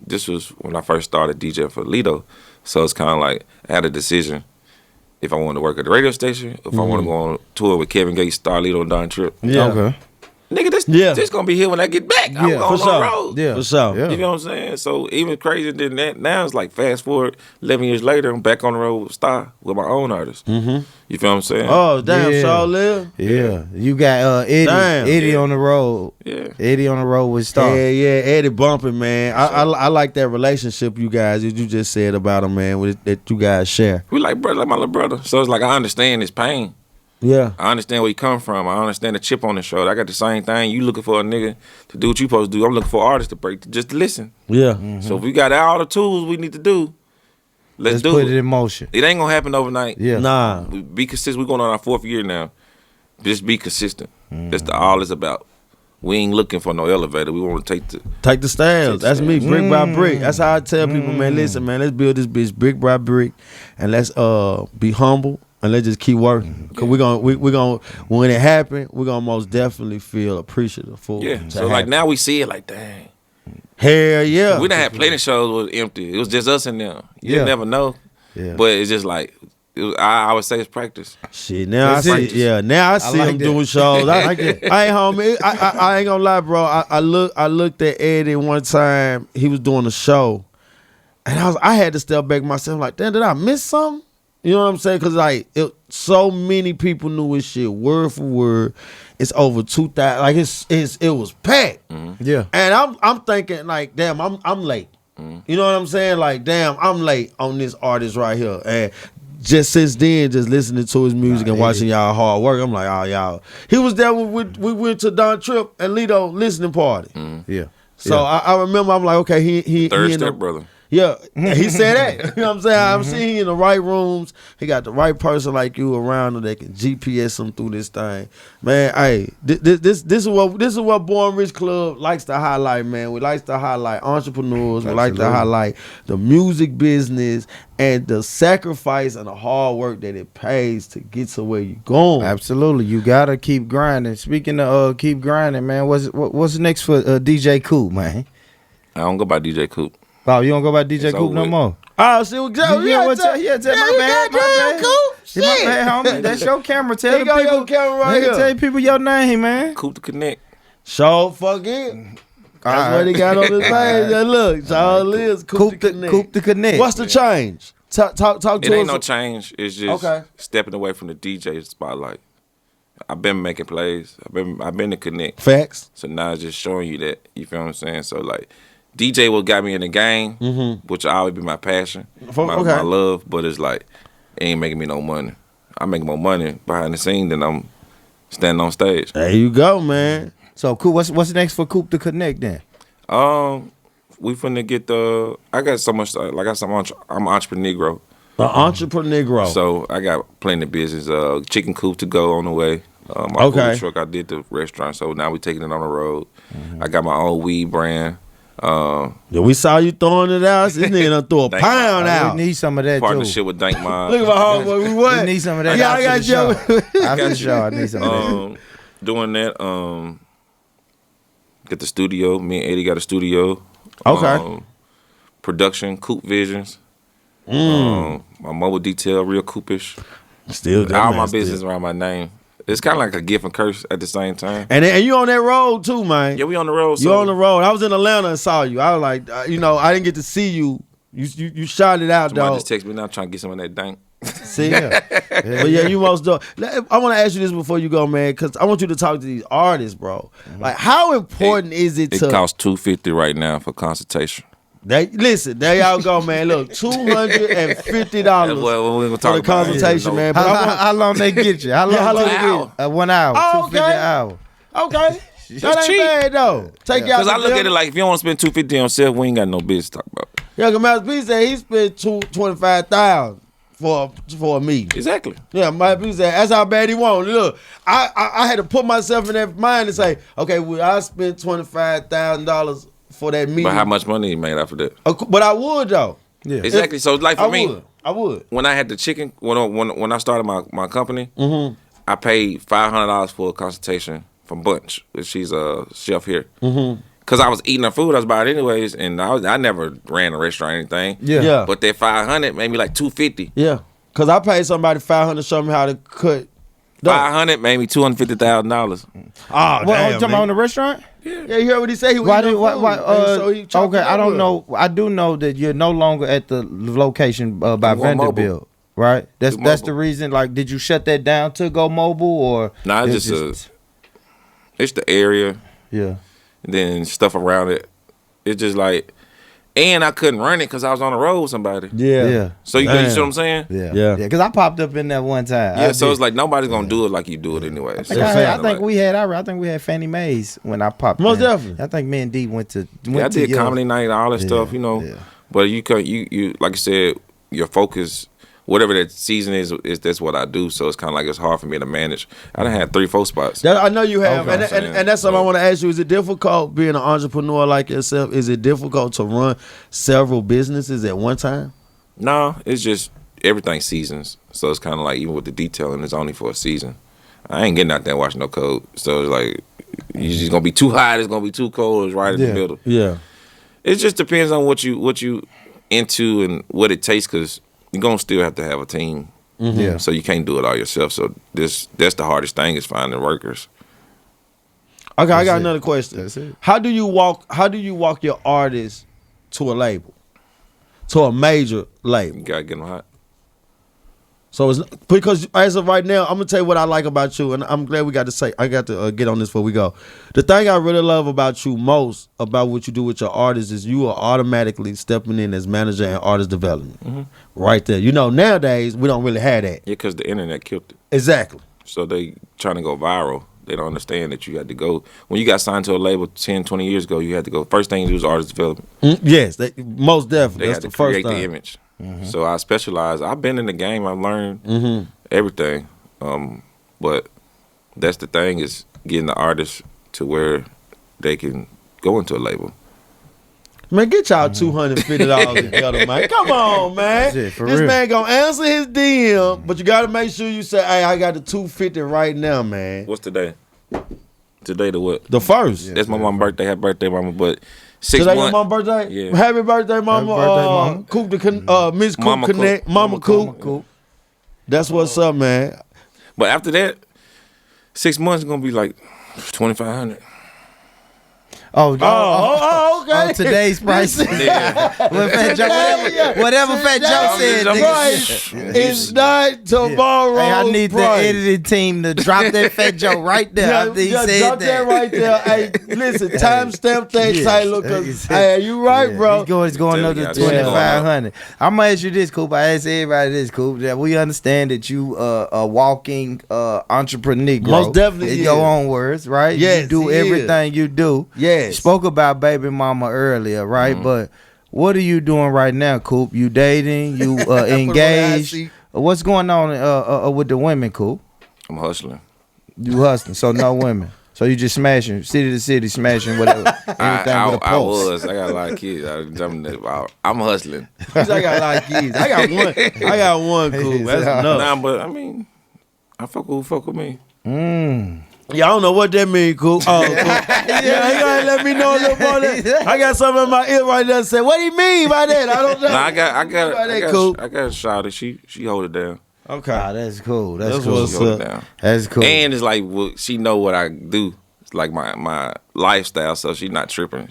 this was when I first started DJing for Lido. So it's kind of like I had a decision if I wanted to work at the radio station, if I want to go on tour with Kevin Gates, Star Lido, and Don Tripp. Yeah. Okay. Nigga, this gonna be here when I get back. I'm going for on the road. Yeah. For sure. Yeah. You know what I'm saying? So even crazier than that, now it's like fast forward 11 years later, I'm back on the road with Star with my own artist. You feel what I'm saying? Oh, damn, Yeah. Shaw Liv. Yeah. You got Eddie on the road. Yeah. Eddie on the road with Star. Yeah, Eddie bumping, man. I like that relationship you guys, that you just said about him, man, that you guys share. We like brother, like my little brother. So it's like I understand his pain. Yeah. I understand where he come from. I understand the chip on his shoulder. I got the same thing. You looking for a nigga to do what you supposed to do. I'm looking for artists to break, just to listen. Yeah. So if we got all the tools we need to do, let's do put it. it in motion. It ain't gonna happen overnight. Yeah. Nah. We be consistent. We're going on our 4th year now. Just be consistent. That's all it's about. We ain't looking for no elevator. We want to Take the stairs. That's me, brick by brick. That's how I tell people, man, listen, man, let's build this bitch brick by brick, and let's be humble. And let's just keep working. Cause we're gonna when it happen, we're gonna most definitely feel appreciative for Yeah. it. So like now we see it like, dang. Hell yeah. We done had plenty of shows was empty. It was just us and them. You Yeah. never know. Yeah. But it's just like I would say it's practice. Shit, now That's I it. see. Yeah, now I see like him that. doing shows. I like it. I ain't homie. I ain't gonna lie, bro. I looked at Eddie one time. He was doing a show, and I had to step back myself. Like, damn, did I miss something? You know what I'm saying? Cause like so many people knew his shit word for word. It's over 2,000. Like it was packed. Yeah. And I'm thinking like, damn, I'm late. You know what I'm saying? Like, damn, I'm late on this artist right here. And just since then, just listening to his music and watching y'all hard work, I'm like, oh, y'all. He was there when we went to Don Tripp and Lido listening party. Yeah. So I remember, I'm like, okay, he Third in step the, brother. Yeah, he said that. You know what I'm saying? I'm seeing he in the right rooms. He got the right person like you around him that can GPS him through this thing. Man, hey, this is what Born Rich Club likes to highlight, man. We like to highlight entrepreneurs. We like to highlight the music business and the sacrifice and the hard work that it pays to get to where you're going. Absolutely. You gotta keep grinding. Speaking of keep grinding, man, what's next for DJ Coop, man? I don't go by DJ Coop. Oh, you don't go by DJ It's Coop over no with. more? Oh, see what Yeah, my bad. Coop. My bad, homie. That's your camera. Tell Here the go people. your camera right nigga, here. tell people your name, man. Coop to connect. Show fuck it. That's what he got on his page. Yeah, look, Shaw Liz, Coop to Connect. Coop to connect. What's the change? Talk to us. It ain't no change. It's just Okay. stepping away from the DJ spotlight. I've been making plays. I've been to connect. Facts. So now it's just showing you that. You feel what I'm saying? So like DJ what got me in the game, which will always be my passion, my love. But it's like it ain't making me no money. I'm making more money behind the scene than I'm standing on stage. There you go, man. So Coop, what's next for Coop to connect then? We finna get I got so much. Like I said, I'm an entrepreneur. The entrepreneur. So I got plenty of business. Chicken coop to go on the way. My food truck, I did the restaurant. So now we taking it on the road. I got my own weed brand. Yeah, we saw you throwing it out. This nigga done threw a Thank pound you. out. We need some of that Partnership with Dank Mod. Look at my homeboy. We what? We need some of that. Yeah, I got you. After the show, I need some of that. Doing that. Get the studio. Me and Eddie got a studio. Okay. Production. Coop Visions. My mobile detail. Real Coopish. Still doing All that my still. business around my name. It's kind of like a gift and curse at the same time. And you on that road too, man. Yeah, we on the road. You on the road. I was in Atlanta and saw you. I was like, I didn't get to see you. You shot it out, Somebody dog. just text me now trying to get some of that dank. See, but yeah, you most do. I want to ask you this before you go, man, because I want you to talk to these artists, bro. Like, how important is it It to? costs $250 right now for consultation. Listen, there y'all go, man. Look, $250 Well, we're gonna for talk the about it. consultation, man. But How long they get you? How long? how long they get you? 1 hour. Oh, $250 okay. an hour. okay, that ain't cheap. bad though. Take y'all. Because I look at it like if you don't want to spend $250 on yourself, we ain't got no business to talk about. Yeah, cause Master P said he spent $25,000 for a meeting. Exactly. Yeah, my people said that's how bad he wanted. Look, I had to put myself in that mind and say, okay, well, I spent $25,000 for that meeting. But how much money you made after that? But I would though. Yeah. Exactly. So like for me, I would. when I had the chicken, when I started my company, I paid $500 for a consultation from Bunch, which she's a chef here. Cause I was eating her food, I was buying it anyways, and I never ran a restaurant or anything. Yeah. But that $500 made me like $250. Yeah. Cause I paid somebody $500 to show me how to cut. $500 made me $250,000. Oh, What, talking about in the restaurant? Yeah, you heard what he said. He was Why eating did, her why, food. why, And so he chopped okay, it I up don't with know. I do know that you're no longer at the location by Go Vanderbilt, mobile. right? That's Go the mobile. reason. Like, did you shut that down to go mobile or? Nah, it's just it's the area, yeah. and then stuff around it. It's just like, and I couldn't run it because I was on the road with somebody. it. Yeah. Yeah. So you Damn. see what I'm saying? Yeah, Yeah. Because I popped up in that one time. Yeah. I So did. it's like nobody's gonna do it like you do it anyway. I think we had Fannie Mae's when I popped. Most in. definitely. I think me and D went to. I did yours. comedy night, all that Yeah, stuff, you know. yeah. But you can you like I said, your focus, whatever that season is that's what I do. So it's kind of like it's hard for me to manage. I done had 3-4 spots. That, I know you have, Okay. and that's something I want to ask you. Is it difficult being an entrepreneur like yourself? Is it difficult to run several businesses at one time? No, it's just everything seasons. So it's kind of like even with the detailing, it's only for a season. I ain't getting out there watching no code. So it's like it's just gonna be too hot. It's gonna be too cold. It's right in the middle. Yeah. It just depends on what you into and what it takes, because you're gonna still have to have a team. Yeah. So you can't do it all yourself. So that's the hardest thing, is finding workers. Okay, I got it. another question. That's it. How do you walk your artist to a label, to a major label? You gotta get them hot. So it's because as of right now, I'm gonna tell you what I like about you, and I'm glad I got to get on this before we go. The thing I really love about you most about what you do with your artists is you are automatically stepping in as manager and artist development, right there. You know, nowadays we don't really have that. Yeah, because the internet killed it. Exactly. So they trying to go viral. They don't understand that you had to go. When you got signed to a label 10, 20 years ago, you had to go. First thing you do is artist development. Yes, most definitely. They That's had the to create first the thing. image. So I specialize. I've been in the game. I've learned everything. But that's the thing, is getting the artists to where they can go into a label. Man, get y'all $250 together, man. Come on, man. That's it, for This real. man gonna answer his DM, but you gotta make sure you say, "Hey, I got the $250 right now, man." What's today? Today the what? The first. That's my mom's birthday. Happy birthday, mama. But 6 Today your months. mom's birthday? Yeah. Happy birthday, mama. Happy birthday, mama. Coop Miss Coop Mama Connect. Coop. Mama Coop. Coop. That's what's up, man. But after that, 6 months is gonna be like 2,500. Oh, okay. Today's price. Yeah. What Fat Joe, whatever Fat Joe said, I'm nigga. just- Right. It's not tomorrow. Hey, I need the editing team to drop that Fat Joe right there after he said drop that right there. Hey, listen, timestamp that Yeah. title, cause hey, you right, Yeah, bro. It's going up to Yeah. 2,500. I'm gonna ask you this, Coop. I ask everybody this, Coop. That we understand that you a walking entrepreneur. Most definitely in is. your own words, right? Yes, you do he is. everything you do. Yes. You spoke about baby mama earlier, right? But what are you doing right now, Coop? You dating? You Put it on the hot engaged? seat. What's going on with the women, Coop? I'm hustling. You hustling, so no women. So you just smashing city to city, smashing whatever, anything with a I pulse. was. I got a lot of kids. I'm hustling. I got a lot of kids. I got one. I got one, Coop. That's enough. Nah, but I mean, I fuck with me. Yeah, I don't know what that mean, Coop. Oh, Coop. Yeah, he gotta let me know a little more. That. I got something in my ear right there. Say, what do you mean by that? I don't know. Nah, I Coop. got a shot. She hold it down. Okay. Ah, that's cool. That's That's cool. what's She hold up. it down. That's cool. And it's like, well, she know what I do. It's like my lifestyle, so she not tripping.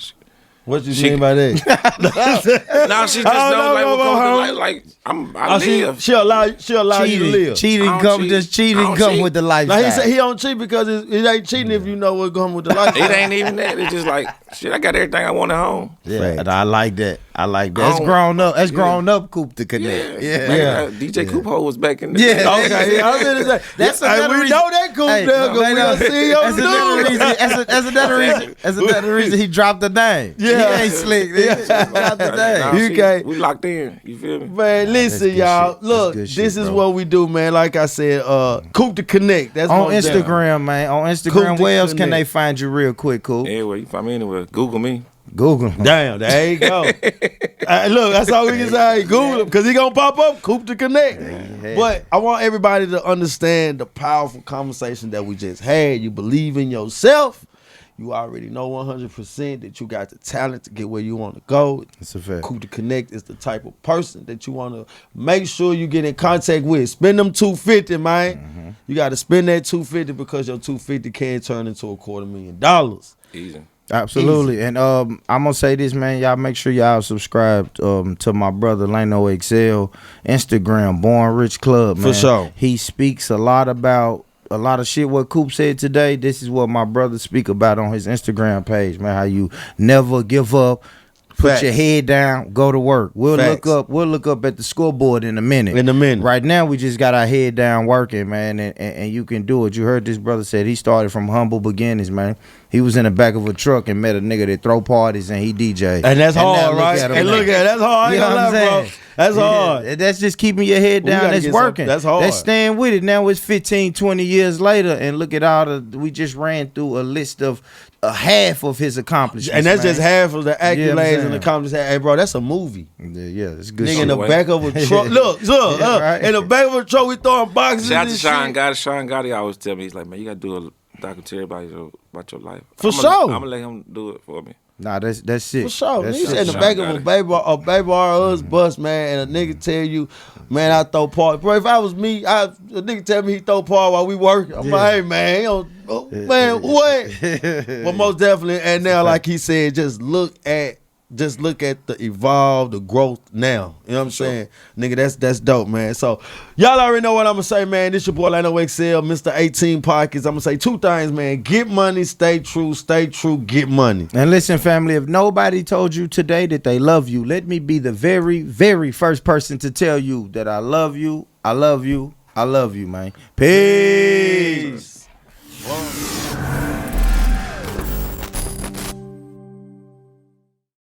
What you mean by that? No, she just know like what comes to like I live. She allow you to live. Cheating I don't come cheat. just I cheating don't come cheat. with the Now lifestyle. he said he don't cheat because it ain't cheating if you know what comes with the life. It ain't even that. It's just like shit. I got everything I want at home. Yeah, and I like that. I like that. That's grown up. That's grown up Coop to connect. Yeah. DJ Coop Ho was back in the Yeah. day. Okay, I'm gonna say That's another we reason. know that Coop Hey, there, 'cause we done see your That's another dude. reason. That's another reason he dropped the name. Yeah. He ain't slick. He dropped the Nah, name. You see, can't- we locked in. You feel me? Man, listen, good y'all. shit. Look, That's good this shit, is bro. what we do, man. Like I said, Coop to Connect. That's On most definitely. Instagram, man. On Coop Instagram, to where else can Connect. they find you real quick, Coop? Anywhere, you find me anywhere. Google me. Google. Damn, there you go. Look, that's all we can say. Google him because he gonna pop up. Coop to Connect. Yeah. But I want everybody to understand the powerful conversation that we just had. You believe in yourself. You already know 100% that you got the talent to get where you want to go. That's a fact. Coop to Connect is the type of person that you want to make sure you get in contact with. Spend them $250, man. You got to spend that $250 because your $250 can turn into $250,000. Easy. Absolutely. And I'm gonna say this, man. Y'all make sure y'all subscribe to my brother Lano Excel Instagram, Born Rich Club, man. For sure. He speaks a lot about a lot of shit what Coop said today. This is what my brother speak about on his Instagram page, man. How you never give up. Put Facts. your head down, go to work. We'll Facts. look up at the scoreboard in a minute. In a minute. Right now, we just got our head down working, man, and you can do it. You heard this brother said he started from humble beginnings, man. He was in the back of a truck and met a nigga that throw parties and he DJ. And that's now hard, look right? at him And now. look at it. That's hard. I ain't You know gonna what I'm lie, bro. saying? That's Yeah, hard. that's just keeping your head We down. gotta That's get some- working. that's hard. That's staying with it. Now it's 15, 20 years later, and look at all the. We just ran through a list of half of his accomplishments. And that's man. just half of the I'm accolades and saying. the accomplishments. Hey, bro, that's a movie. Yeah, it's good. Nigga shit. in the way. back of a truck. Look, Yeah, right. in the back of a truck, we throwing boxes Shout out and to Sean shit. Gotti. Sean Gotti always tell me, he's like, man, you got to do a documentary about your life. For I'm sure. I'm going to let him do it for me. Nah, that's sick. For sure. That's You sick. sit in the Sean back of got a it. baby or us bus, man, and a nigga tell you, man, I throw part. Bro, if I was me, a nigga tell me he throw part while we work. I'm like, hey, man, man, what? But most definitely, and now, like he said, just look at the evolve, the growth now. You know what I'm saying? Nigga, that's dope, man. So y'all already know what I'm gonna say, man. This your boy Lano XL, Mr. 18 Pockets. I'm gonna say two things, man. Get money, stay true, get money. And listen, family, if nobody told you today that they love you, let me be the very, very first person to tell you that I love you, I love you, I love you, man. Peace.